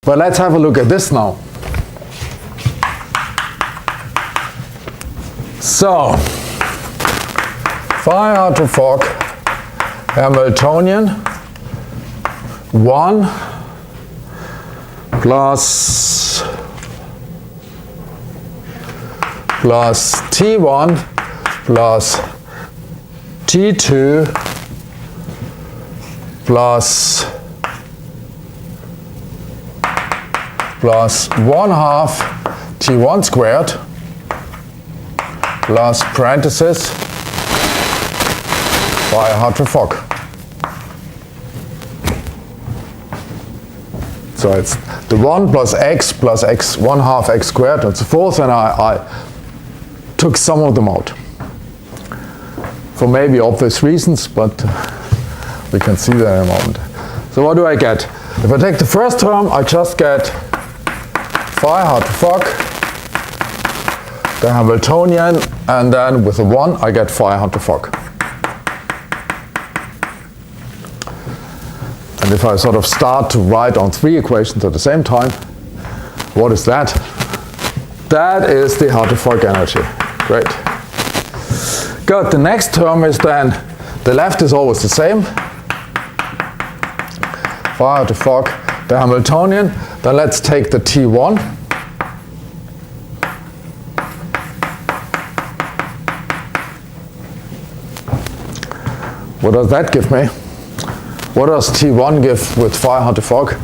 But let's have a look at this now. So, phi r to Fock Hamiltonian 1 plus T1 plus T2 plus 1/2 T1 squared plus parenthesis phi r to Fock. So it's the 1 plus x 1/2 x squared and so forth, and I took some of them out for maybe obvious reasons, but we can see that in a moment. So what do I get? If I take the first term, I just get phi r to Fock, the Hamiltonian, and then with the 1 I get phi r to Fock. And if I sort of start to write on 3 equations at the same time, what is that? That is the r to Fock energy. Great. Good. The next term is then, the left is always the same. Phi r to Fock, the Hamiltonian. Then let's take the T1. What does that give me? What does T1 give with phi r to Fock?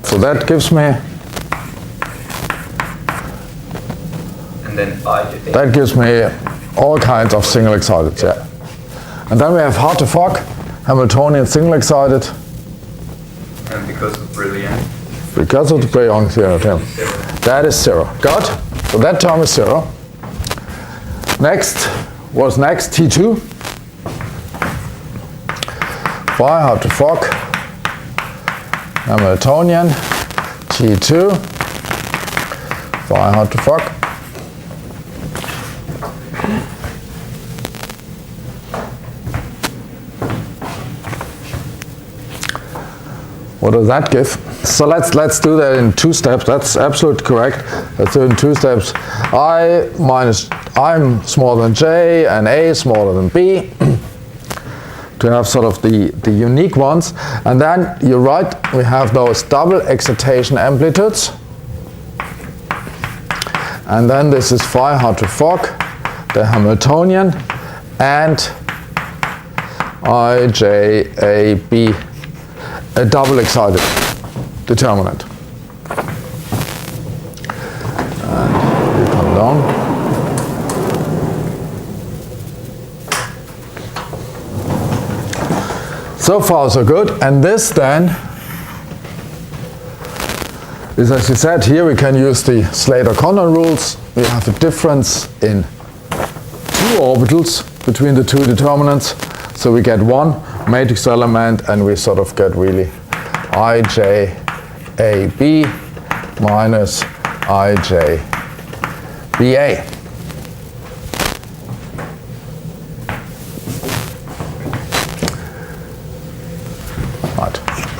So that gives me, and then that gives me all kinds of single excited, yeah. And then we have r to Fock, Hamiltonian single excited. And because of brilliant. Because of the brilliant theorem. That is 0. Got? So that term is 0. Next, what's next? T2. Phi r to Fock, Hamiltonian, T2, phi r to Fock. What does that give? So let's do that in 2 steps. That's absolutely correct. Let's do it in 2 steps. I'm smaller than J and A smaller than B. To have sort of the unique ones. And then you're right, we have those double excitation amplitudes. And then this is phi r to Fock, the Hamiltonian, and IJAB, a double excited determinant. And we come down. So far so good, and this then is, as you said, here we can use the Slater-Condon rules. We have a difference in 2 orbitals between the 2 determinants, so we get 1 matrix element and we sort of get really IJAB minus IJBA.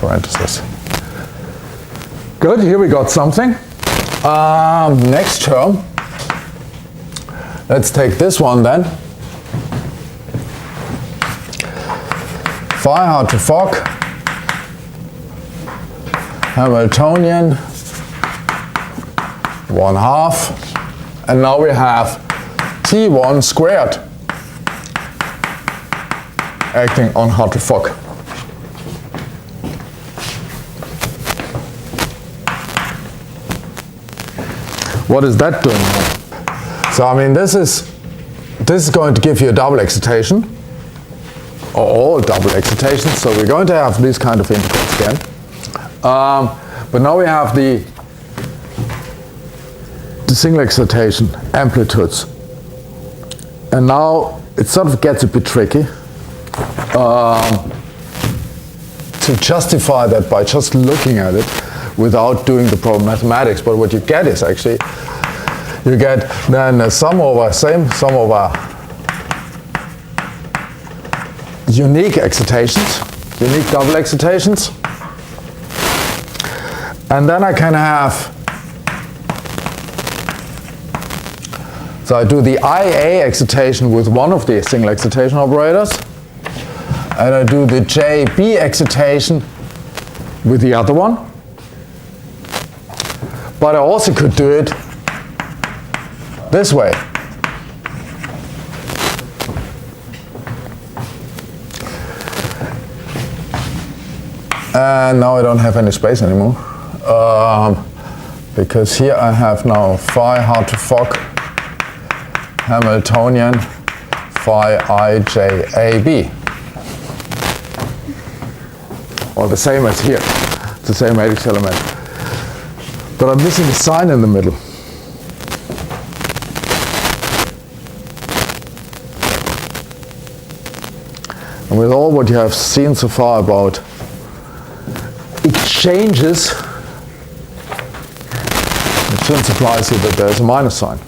Parenthesis. Good, here we got something. Next term, let's take this one then. Phi r to Fock, Hamiltonian, 1/2, and now we have T1 squared acting on r to Fock. What is that doing? So I mean, this is going to give you a double excitation, or all double excitations. So we're going to have these kind of integrals again. But now we have the single excitation amplitudes, and now it sort of gets a bit tricky to justify that by just looking at it without doing the proper mathematics. But what you get is actually, you get then a sum over unique excitations, unique double excitations. And then I can have, so I do the IA excitation with one of the single excitation operators, and I do the JB excitation with the other one. But I also could do it this way. And now I don't have any space anymore. Because here I have now phi hard to Fock Hamiltonian phi IJAB. Or the same as here. It's the same matrix element. But I'm missing a sign in the middle. And with all what you have seen so far about exchanges, it shouldn't surprise you that there's a minus sign.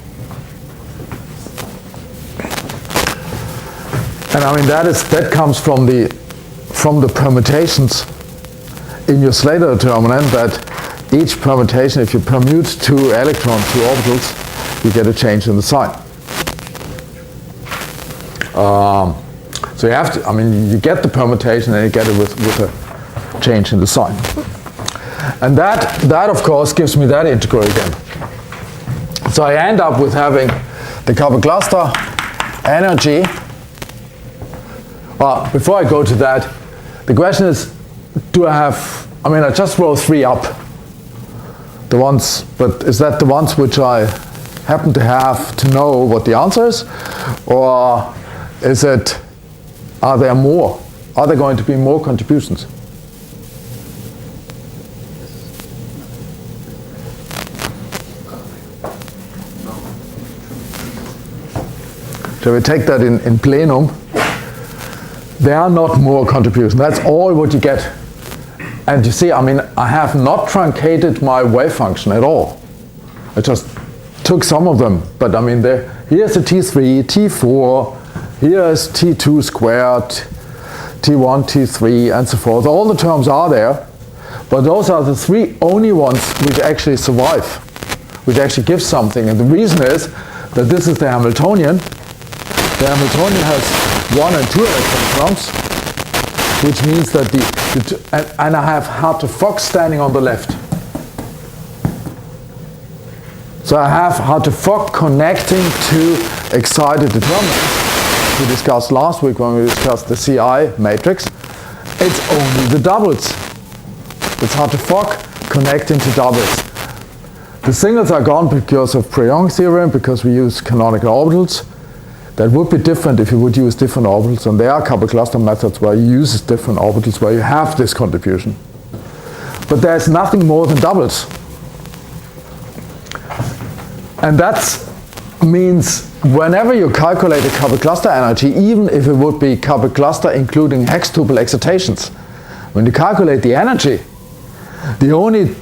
And I mean that comes from the permutations in your Slater determinant, that each permutation, if you permute two electrons, two orbitals, you get a change in the sign. So you have to, I mean, you get the permutation and you get it with a change in the sign. And that of course gives me that integral again. So I end up with having the couple cluster energy. Well, before I go to that, the question is, do I have, I mean, I just roll 3 up. The ones, but is that the ones which I happen to have to know what the answer is? Or is it, are there more? Are there going to be more contributions? Shall we take that in plenum? There are not more contributions. That's all what you get. And you see, I mean, I have not truncated my wave function at all. I just took some of them. But I mean, here's the T3, T4, here's T2 squared, T1, T3, and so forth. All the terms are there. But those are the 3 only ones which actually survive, which actually give something. And the reason is that this is the Hamiltonian. The Hamiltonian has 1 and 2 electron terms, which means that and I have hard to Fock standing on the left. So I have hard to Fock connecting to excited determinants. We discussed last week when we discussed the CI matrix. It's only the doubles. It's hard to Fock connecting to doubles. The singles are gone because of Preyon theorem, because we use canonical orbitals. That would be different if you would use different orbitals, and there are couple cluster methods where you use different orbitals where you have this contribution. But there's nothing more than doubles. And that means whenever you calculate a couple cluster energy, even if it would be couple cluster including hex-tuple excitations, when you calculate the energy, the only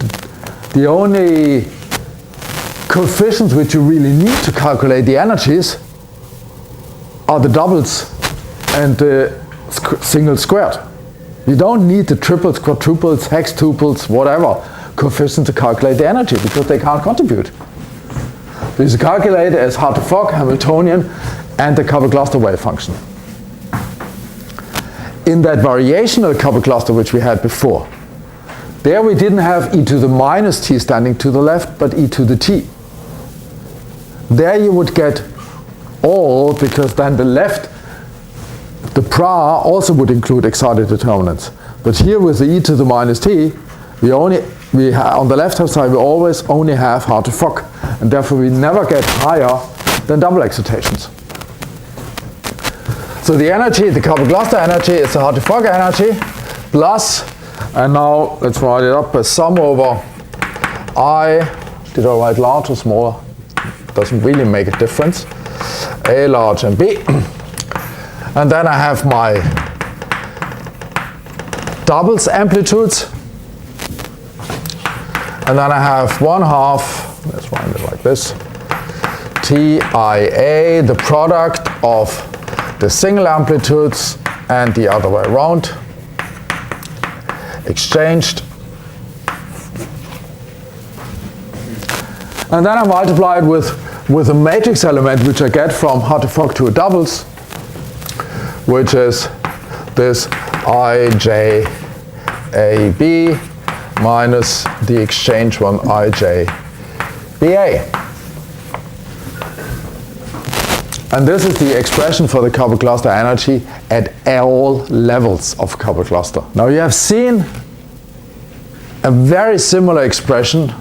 coefficients which you really need to calculate the energies are the doubles and the single squared. You don't need the triples, quadruples, hex-tuples, whatever coefficients to calculate the energy, because they can't contribute. So you calculate as hard to Fock, Hamiltonian, and the couple cluster wave function. In that variational couple cluster which we had before, there we didn't have e to the minus t standing to the left, but e to the t. There you would get all, because then the left, the pra also would include excited determinants. But here with the e to the minus t, on the left hand side we always only have hard to Fock, and therefore we never get higher than double excitations. So the energy, the couple cluster energy, is the hard to Fock energy plus, and now let's write it up as sum over I. Did I write large or smaller? Doesn't really make a difference. A large and B. And then I have my doubles amplitudes. And then I have 1/2, let's write it like this, TIA, the product of the single amplitudes and the other way around, exchanged And then I multiply it with a matrix element which I get from Hartree-Fock 2 doubles, which is this IJAB minus the exchange one IJBA. And this is the expression for the coupled cluster energy at all levels of coupled cluster. Now you have seen a very similar expression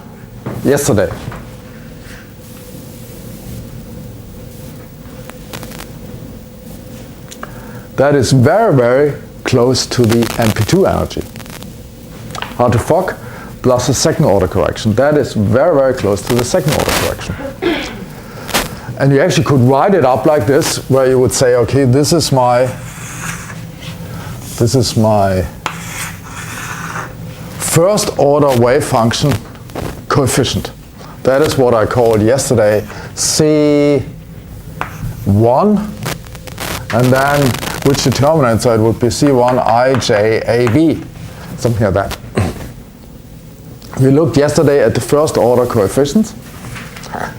yesterday. That is very, very close to the MP2 energy. Hartree-Fock plus the second order correction. That is very, very close to the second order correction. And you actually could write it up like this, where you would say, okay, this is my first order wave function coefficient. That is what I called yesterday C1, and then which determinant, so it would be C1 IJAB, something like that. We looked yesterday at the first order coefficients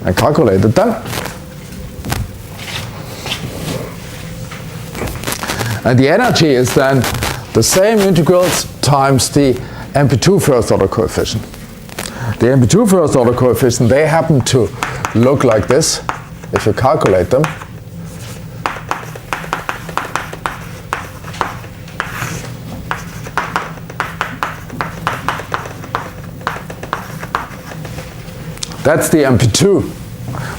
and calculated them. And the energy is then the same integrals times the MP2 first order coefficient. The MP2 first order coefficient, they happen to look like this if you calculate them. That's the MP2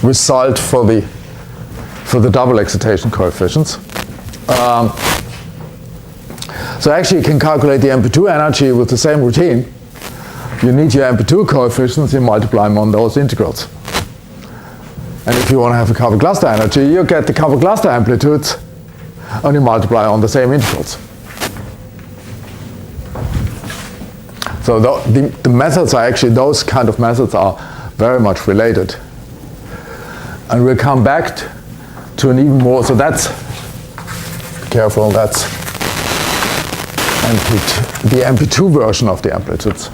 result for the double excitation coefficients. So actually you can calculate the MP2 energy with the same routine. You need your MP2 coefficients, you multiply them on those integrals. And if you want to have a coupled cluster energy, you get the coupled cluster amplitudes and you multiply on the same integrals. So the methods are actually, those kind of methods are very much related. And we'll come back to an even more, so that's, careful, that's the MP2 version of the amplitudes.